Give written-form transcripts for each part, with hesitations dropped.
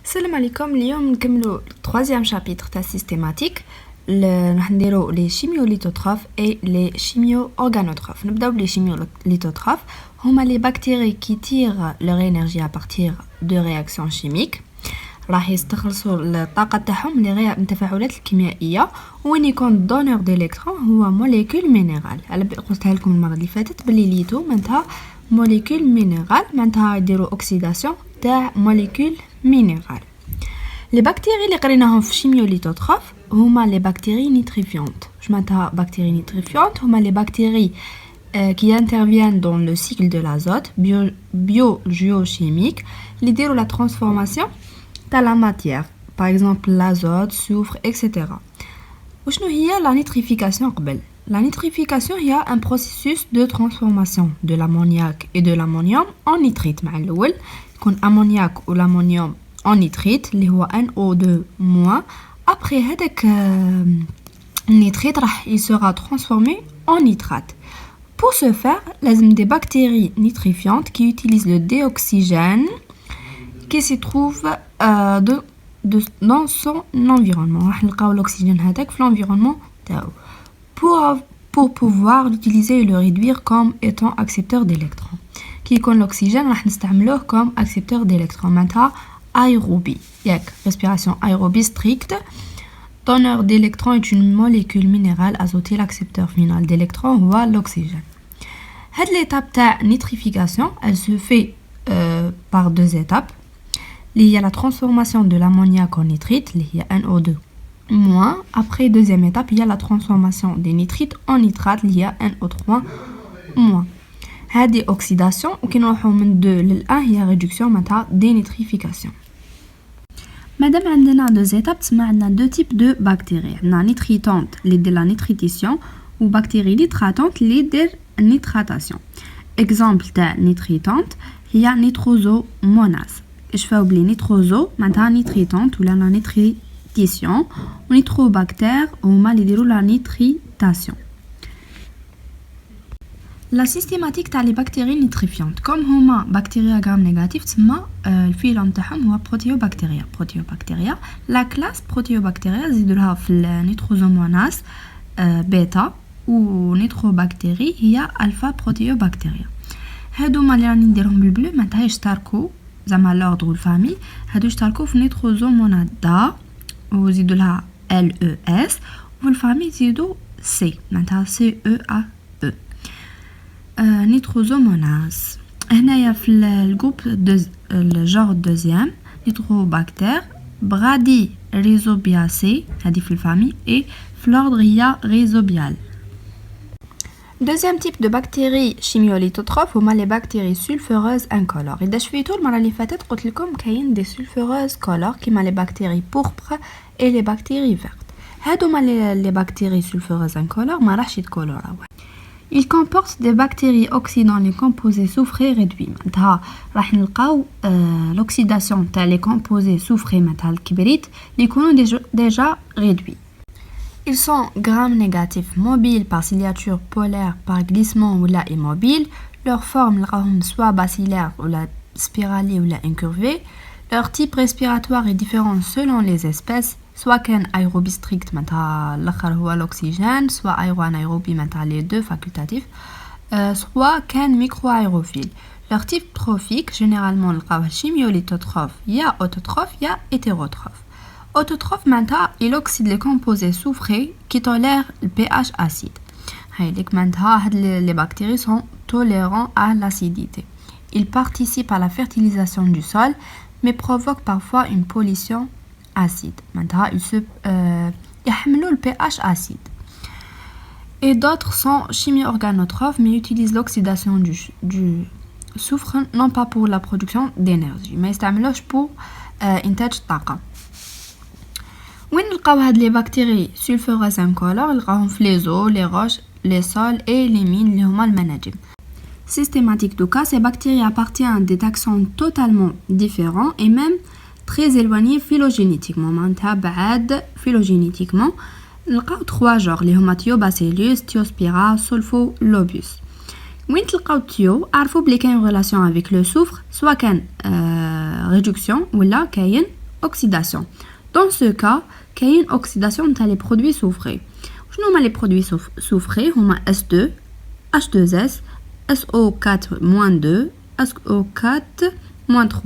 Salam alaikum, اليوم نكملو troisième chapitre تاع systématique راح نديرو les chimiolithotrophes et les chimio-organotrophes. نبداو بلي chimiolithotrophes هما les bactéries qui tirent leur énergie à partir de réactions chimiques. راح يستخلصوا الطاقة تاعهم من التفاعلات الكيميائية وين يكون دونور ديليكترون هو موليكول مينيرال. على قلتها لكم المرة اللي فاتت بلي ليتو معناتها موليكول مينيرال معناتها يديروا اوكسيداسيون تاع موليكول مينيرال. لي بكتيري اللي قريناهم في شيميوليتوتروف هما لي بكتيري نيتريفيونت. واش معناتها بكتيري نيتريفيونت؟ هما لي بكتيري qui interviennent dans le cycle de l'azote biogéochimique اللي يديروا la transformation تاع la matière, par exemple l'azote, soufre, etc. وشنو هي la nitrification قبل؟ La nitrification هي un processus de transformation de l'ammoniac et de l'ammonium en nitrite. مع الأول يكون ammoniac ou l'ammonium en nitrite اللي هو NO2-. Après هذاك النيتريت راح il sera transformé en nitrate. Pour ce faire, لازم des bactéries nitrifiantes qui utilisent le déoxygène qui se trouve dans son environnement. راح نلقاو l'oxygène هذاك في l'environnement تاعو. Pour pouvoir l'utiliser et le réduire comme étant accepteur d'électrons. كي يكون l'oxygène راح نستعملوه comme accepteur d'électrons. معناتها aérobie. ياك respiration aérobie stricte. Donneur d'électrons est une molécule minérale azotée. L'accepteur final d'électrons هو l'oxygène. Cette l'étape de nitrification, elle se fait par deux étapes. Il y a la transformation de l'ammoniac en nitrite, il y a NO2-. Après deuxième étape, il y a la transformation des nitrites en nitrate, il y a NO3-. هذه oxydation وكي نروحو من 2 ل 1 هي réduction معناتها dénitrification. مادام عندنا deux étapes تسمى عندنا deux types de bactéries. عندنا nitritante اللي دير la nitritation و bactéries nitratante اللي دير nitratation. exemple تاع nitritante هي nitrosomonas. اش فاو بلي نيتروزو معناتها نيتريتونت ولا لا نيتريتيسيون ونيتروباكتير هما اللي يديروا لا نيتريتاسيون. لا سيستيماتيك تاع لي بكتيري نيتريفيونت كوم هما بكتيريا غرام نيجاتيف تسمى الفيلوم تاعهم هو بروتيوبكتيريا. لا كلاس بروتيوبكتيريا زيدولها في النيتروزوموناس بيتا ونيتروباكتيري هي الفا بروتيوبكتيريا. هادوما اللي راني نديرهم بالبلو معناتها يشتركوا زعما لوردر والفامي هادو يشتركوا في نيتروزومونادا وزيدوا لها ال او اس والفامي زيدوا سي معناتها سي او ا او. نيتروزوموناس هنايا في الجروب الجور دوزيام نيتروباكتير برادي ريزوبياسي هذه في الفامي اي في لوردر هي ريزوبيال. Deuxième type de bactéries chimiolithotrophes هما les bactéries sulfureuses incolores. إذا شفيتو المرة اللي فاتت قلت لكم كاين des sulfureuses colores كيما les bactéries pourpres et les bactéries vertes. هادوما les bactéries sulfureuses incolores ما راحش يتكولوراو. Ils comportent des bactéries oxydant les composés soufrés réduits. معناتها راح نلقاو l'oxydation تاع les composés soufrés معناتها الكبريت اللي يكونوا déjà réduits. Ils sont gram-négatifs, mobiles par signature polaire, par glissement ou la immobile. Leur forme soit bacillaire ou la spiralée ou la incurvée. Leur type respiratoire est différent selon les espèces. Soit qu'un aérobie strict, l'oxygène, soit aéro-anaérobie, les deux facultatifs. Soit qu'un micro-aérophile. Leur type trophique, généralement, le chimiolithotrophe, il y a autotrophe, il y a hétérotrophe. Autotrophe معناتها il oxyde les composés soufrés qui tolèrent le pH acide. هايليك معناتها هاد les bactéries sont tolérants à l'acidité. Ils participent à la fertilisation du sol mais provoquent parfois une pollution acide. معناتها ils se يحملوا le pH acide. Et d'autres sont chimio-organotrophes mais utilisent l'oxydation du soufre non pas pour la production d'énergie mais يستعملوش pour إنتاج الطاقة. وين نلقاو هاد لي بكتيري سولفوريز انكولور؟ نلقاوهم في لي زو لي روش لي سول اي لي مين اللي هما المناجم. Systématique دوكا ces bactéries appartiennent à des taxons totalement différents et même très éloignés phylogénétiquement. معناتها بعاد phylogénétiquement نلقاو 3 جور اللي هما Thiobacillus, Thiospira, Solfolobus. وين تلقاو التيو عرفوا بلي كاين relation avec le soufre soit كان réduction ولا كاين oxydation. Dans ce cas, il y a une oxydation des produits soufrés. Je nomme les produits soufrés, S2, H2S, SO4-2, SO4-3,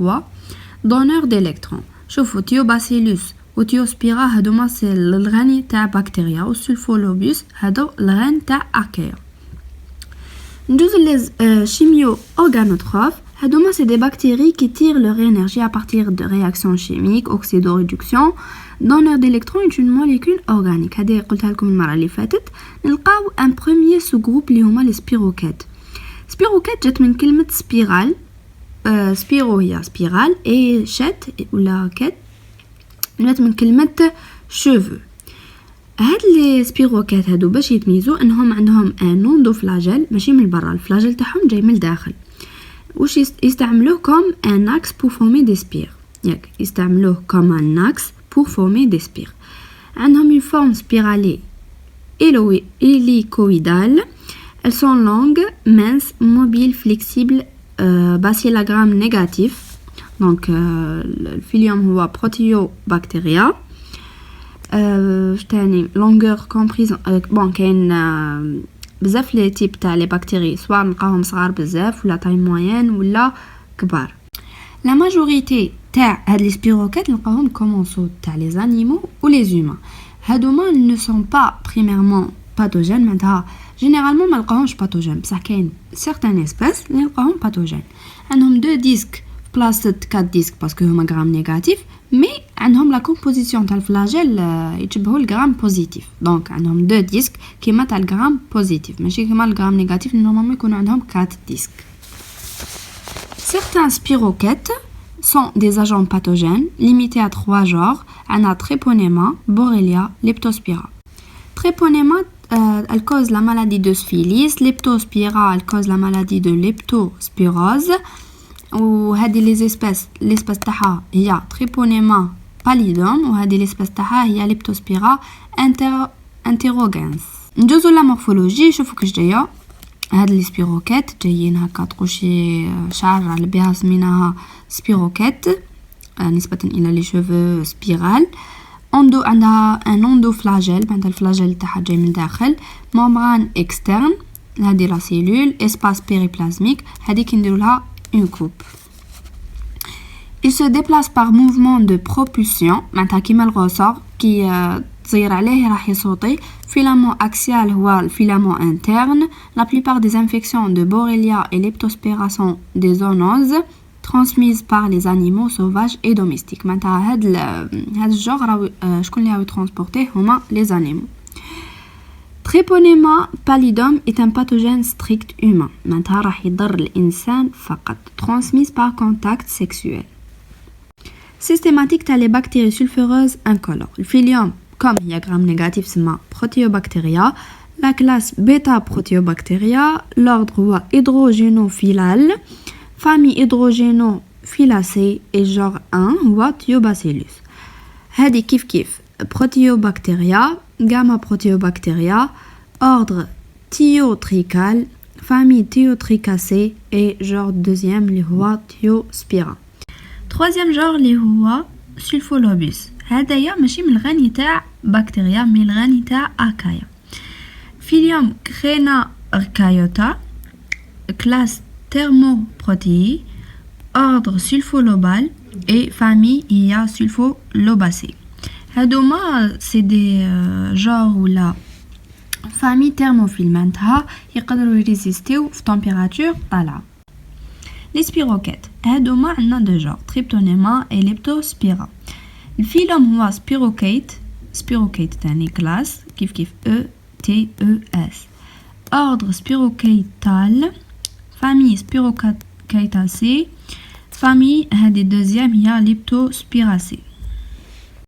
donneurs d'électrons. شوفوا Thiobacillus و Thiospira هادوما سي الغني تاع بكتيريا و Sulfolobus هادو الغني تاع archaea. ندوزو les chimio-organotrophes. هادوما c'est des bactéries qui tirent leur énergie à partir de réactions chimiques, oxydoréduction. Donneur d'électrons est une molécule organique. هذه قلتها لكم المرة اللي فاتت. نلقاو un premier sous-groupe اللي هما les spirochètes. Spirochète جات من كلمة spiral. سبيرو هي سبيرال et chet ولا كت جات من كلمة cheveux. هاد لي سبيروكات هادو باش يتميزوا انهم عندهم ان نوندو فلاجيل ماشي من برا، الفلاجيل تاعهم جاي من الداخل. واش يستعملوه كوم ان اكس بور فورمي دي سبير، ياك يستعملوه كوم ان اكس بور فورمي دي سبير. عندهم اون فورم سبيرالي hélicoïdale. Elles sont longues, minces, mobiles, flexibles, bacillogramme négatif. Donc le phyllium هو proteobacteria. تاني longueur comprise bon كاين بزاف لي تيب تاع لي بكتيري، سواء نلقاهم صغار بزاف ولا تاي موين ولا كبار. لا ماجوريتي تاع هاد لي سبيروكات نلقاهم كومونسو تاع لي زانيمو و لي زومان. هادوما ne sont pas primairement pathogènes، معناتها جينيرالمون ما نلقاهمش باثوجين، بصح كاين certaines espèces اللي نلقاهم باثوجين. عندهم دو ديسك بلاصه 4 ديسك باسكو هما غرام نيجاتيف، مي عندهم لا كومبوزيسيون تاع الفلاجيل يتشبهوا الغرام بوزيتيف. دونك عندهم دو ديسك كيما تاع الغرام بوزيتيف، ماشي كيما الغرام نيجاتيف نورمالمون يكونوا عندهم 4 ديسك. Certains spirochètes sont des agents pathogènes limités à 3 genres. On a Treponema, Borrelia, Leptospira. Treponema, elle cause la maladie de syphilis. Leptospira, elle cause la maladie de leptospirose. وهذه les espèces l'espèce تاعها هي Treponema pallidum وهذه l'espèce تاعها هي Leptospira interrogens. ندوزو لا مورفولوجي. شوفوا كيش جايه هاد لي سبيروكات جايين هكا تقوشي شعر على بها سميناها سبيروكات نسبة الى لي شوفو سبيرال. اندو عندها ان اندو فلاجيل، معناتها الفلاجيل تاعها جاي من الداخل. ممبران اكسترن هذه لا سيلول. اسباس بيريبلازميك هذه كنديروا لها اون كوب. Il se déplace par mouvement de propulsion، معناتها كيما الغوصور كي تصير عليه راح يصوتي. Filament axial هو الفيلامون interne. La plupart des infections de Borrelia et Leptospira sont des zoonoses transmises par les animaux sauvages et domestiques. معناتها هاد الجوغ راهو شكون اللي راهو ترانسبورتيه هما les animaux. Treponema pallidum est un pathogène strict humain. معناتها راح يضر الإنسان فقط. Transmise par contact sexuel. Systématique تاع les bactéries sulfureuses incolores. Le phyllium comme il y a gramme négatif c'est Proteobacteria. La classe Beta Proteobacteria. L'ordre هو Hydrogenophilale. Famille Hydrogenophyllacées et genre 1 هو Thiobacillus. هذه كيف Proteobacteria, Gamma Proteobacteria, ordre Thiotrichale, famille Thiotricacées et genre deuxième اللي هو Thiospira. Troisième genre اللي هو Sulfolobus. هذايا ماشي من الغني تاع بكتيريا مي الغني تاع archaea. Phyllium Crenarchaeota, classe Thermoprotei, ordre Sulfolobal et famille هي Sulfolobacées. هادوما سي دي جور ولا فامي تيرموفيل، معناتها يقدروا يريزيستيو في تمبيراتور طالعه. لي سبيروكات هادوما عندنا دو جور تريبتونيما اي ليبتوسبيرا. الفيلوم هو سبيروكيت تاني كلاس كيف او تي او اس. اوردر سبيروكيتال، فامي سبيروكيتاسي، فامي هادي دوزيام هي ليبتوسبيراسي.